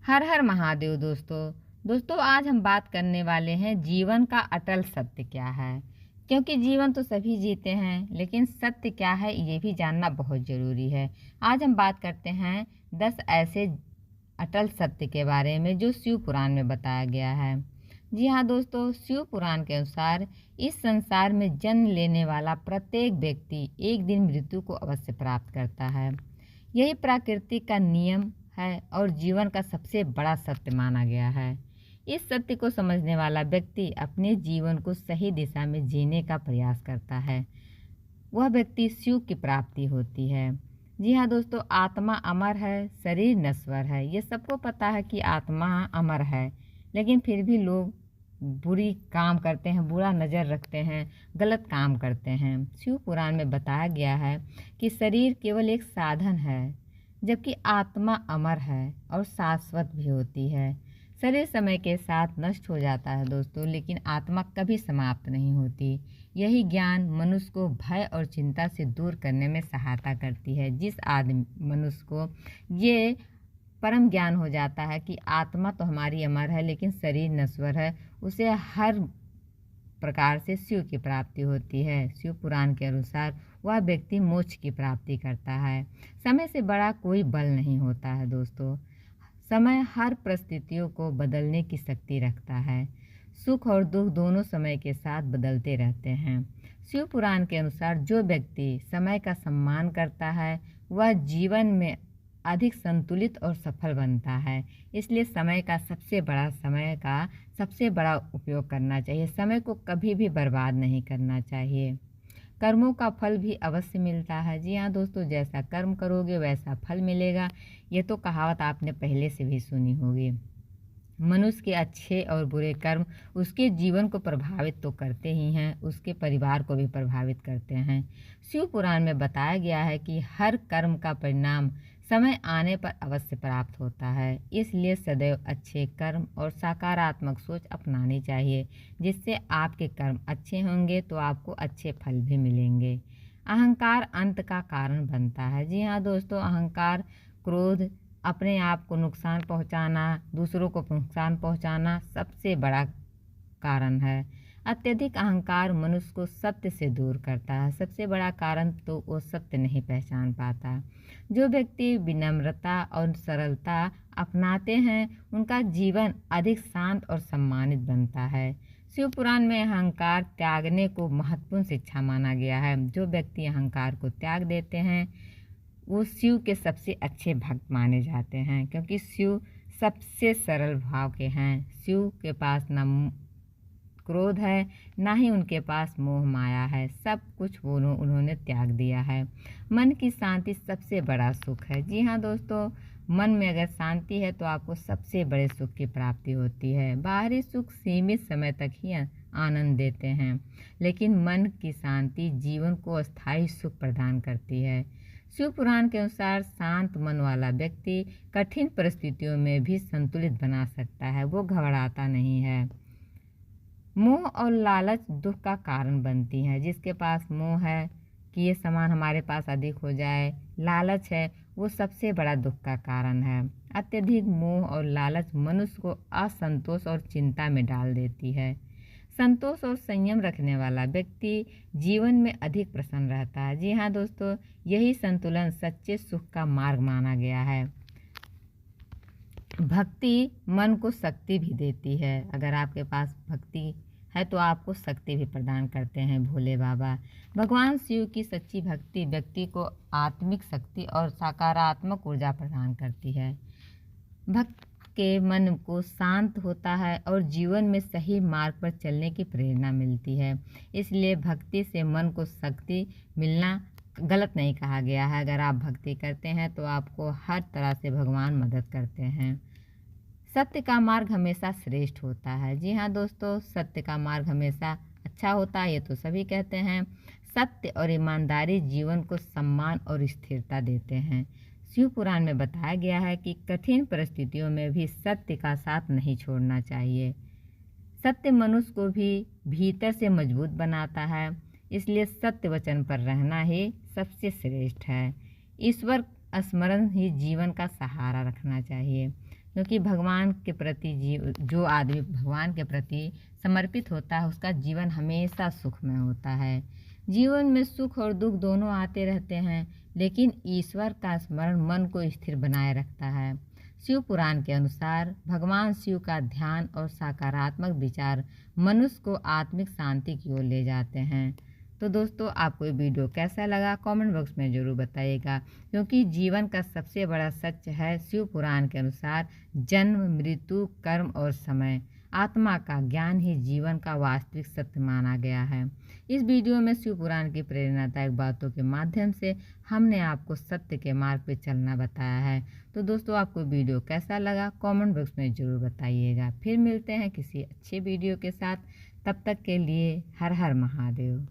हर हर महादेव दोस्तों आज हम बात करने वाले हैं जीवन का अटल सत्य क्या है। क्योंकि जीवन तो सभी जीते हैं, लेकिन सत्य क्या है ये भी जानना बहुत ज़रूरी है। आज हम बात करते हैं 10 ऐसे अटल सत्य के बारे में जो शिव पुराण में बताया गया है। जी हाँ दोस्तों, शिव पुराण के अनुसार इस संसार में जन्म लेने वाला प्रत्येक व्यक्ति एक दिन मृत्यु को अवश्य प्राप्त करता है। यही प्रकृति का नियम है और जीवन का सबसे बड़ा सत्य माना गया है। इस सत्य को समझने वाला व्यक्ति अपने जीवन को सही दिशा में जीने का प्रयास करता है। वह व्यक्ति शिव की प्राप्ति होती है। जी हाँ दोस्तों, आत्मा अमर है, शरीर नश्वर है। ये सबको पता है कि आत्मा अमर है, लेकिन फिर भी लोग बुरी काम करते हैं, बुरा नज़र रखते हैं, गलत काम करते हैं। शिव पुराण में बताया गया है कि शरीर केवल एक साधन है, जबकि आत्मा अमर है और शाश्वत भी होती है। शरीर समय के साथ नष्ट हो जाता है दोस्तों, लेकिन आत्मा कभी समाप्त नहीं होती। यही ज्ञान मनुष्य को भय और चिंता से दूर करने में सहायता करती है। जिस आदमी मनुष्य को ये परम ज्ञान हो जाता है कि आत्मा तो हमारी अमर है लेकिन शरीर नश्वर है, उसे हर प्रकार से शिव की प्राप्ति होती है। शिव पुराण के अनुसार वह व्यक्ति मोक्ष की प्राप्ति करता है। समय से बड़ा कोई बल नहीं होता है दोस्तों। समय हर परिस्थितियों को बदलने की शक्ति रखता है। सुख और दुख दोनों समय के साथ बदलते रहते हैं। शिव पुराण के अनुसार जो व्यक्ति समय का सम्मान करता है वह जीवन में अधिक संतुलित और सफल बनता है। इसलिए समय का सबसे बड़ा उपयोग करना चाहिए। समय को कभी भी बर्बाद नहीं करना चाहिए। कर्मों का फल भी अवश्य मिलता है। जी हाँ दोस्तों, जैसा कर्म करोगे वैसा फल मिलेगा। ये तो कहावत आपने पहले से भी सुनी होगी। मनुष्य के अच्छे और बुरे कर्म उसके जीवन को प्रभावित तो करते ही हैं, उसके परिवार को भी प्रभावित करते हैं। शिव पुराण में बताया गया है कि हर कर्म का परिणाम समय आने पर अवश्य प्राप्त होता है। इसलिए सदैव अच्छे कर्म और सकारात्मक सोच अपनानी चाहिए, जिससे आपके कर्म अच्छे होंगे तो आपको अच्छे फल भी मिलेंगे। अहंकार अंत का कारण बनता है। जी हाँ दोस्तों, अहंकार, क्रोध, अपने आप को नुकसान पहुंचाना, दूसरों को नुकसान पहुंचाना सबसे बड़ा कारण है। अत्यधिक अहंकार मनुष्य को सत्य से दूर करता है। सबसे बड़ा कारण तो वो सत्य नहीं पहचान पाता। जो व्यक्ति विनम्रता और सरलता अपनाते हैं उनका जीवन अधिक शांत और सम्मानित बनता है। शिव पुराण में अहंकार त्यागने को महत्वपूर्ण शिक्षा माना गया है। जो व्यक्ति अहंकार को त्याग देते हैं वो शिव के सबसे अच्छे भक्त माने जाते हैं, क्योंकि शिव सबसे सरल भाव के हैं। शिव के पास ना क्रोध है, ना ही उनके पास मोह माया है। सब कुछ उन्होंने त्याग दिया है। मन की शांति सबसे बड़ा सुख है। जी हाँ दोस्तों, मन में अगर शांति है तो आपको सबसे बड़े सुख की प्राप्ति होती है। बाहरी सुख सीमित समय तक ही आनंद देते हैं, लेकिन मन की शांति जीवन को अस्थायी सुख प्रदान करती है। शिव पुराण के अनुसार शांत मन वाला व्यक्ति कठिन परिस्थितियों में भी संतुलित बना सकता है। वो घबराता नहीं है। मोह और लालच दुख का कारण बनती हैं। जिसके पास मोह है कि ये सामान हमारे पास अधिक हो जाए, लालच है, वो सबसे बड़ा दुख का कारण है। अत्यधिक मोह और लालच मनुष्य को असंतोष और चिंता में डाल देती है। संतोष और संयम रखने वाला व्यक्ति जीवन में अधिक प्रसन्न रहता है। जी हाँ दोस्तों, यही संतुलन सच्चे सुख का मार्ग माना गया है। भक्ति मन को शक्ति भी देती है। अगर आपके पास भक्ति है तो आपको शक्ति भी प्रदान करते हैं भोले बाबा। भगवान शिव की सच्ची भक्ति व्यक्ति को आत्मिक शक्ति और सकारात्मक ऊर्जा प्रदान करती है। भक्त के मन को शांत होता है और जीवन में सही मार्ग पर चलने की प्रेरणा मिलती है। इसलिए भक्ति से मन को शक्ति मिलना गलत नहीं कहा गया है। अगर आप भक्ति करते हैं तो आपको हर तरह से भगवान मदद करते हैं। सत्य का मार्ग हमेशा श्रेष्ठ होता है। जी हाँ दोस्तों, सत्य का मार्ग हमेशा अच्छा होता है, ये तो सभी कहते हैं। सत्य और ईमानदारी जीवन को सम्मान और स्थिरता देते हैं। शिव पुराण में बताया गया है कि कठिन परिस्थितियों में भी सत्य का साथ नहीं छोड़ना चाहिए। सत्य मनुष्य को भी भीतर से मजबूत बनाता है। इसलिए सत्य वचन पर रहना ही सबसे श्रेष्ठ है। ईश्वर स्मरण ही जीवन का सहारा रखना चाहिए, क्योंकि भगवान के प्रति जो आदमी भगवान के प्रति समर्पित होता है उसका जीवन हमेशा सुखमय होता है। जीवन में सुख और दुख दोनों आते रहते हैं, लेकिन ईश्वर का स्मरण मन को स्थिर बनाए रखता है। शिव पुराण के अनुसार भगवान शिव का ध्यान और सकारात्मक विचार मनुष्य को आत्मिक शांति की ओर ले जाते हैं। तो दोस्तों, आपको ये वीडियो कैसा लगा कमेंट बॉक्स में ज़रूर बताइएगा, क्योंकि जीवन का सबसे बड़ा सच है शिव पुराण के अनुसार जन्म, मृत्यु, कर्म और समय। आत्मा का ज्ञान ही जीवन का वास्तविक सत्य माना गया है। इस वीडियो में शिव पुराण की प्रेरणादायक बातों के माध्यम से हमने आपको सत्य के मार्ग पर चलना बताया है। तो दोस्तों, आपको वीडियो कैसा लगा कमेंट बॉक्स में ज़रूर बताइएगा। फिर मिलते हैं किसी अच्छे वीडियो के साथ। तब तक के लिए हर हर महादेव।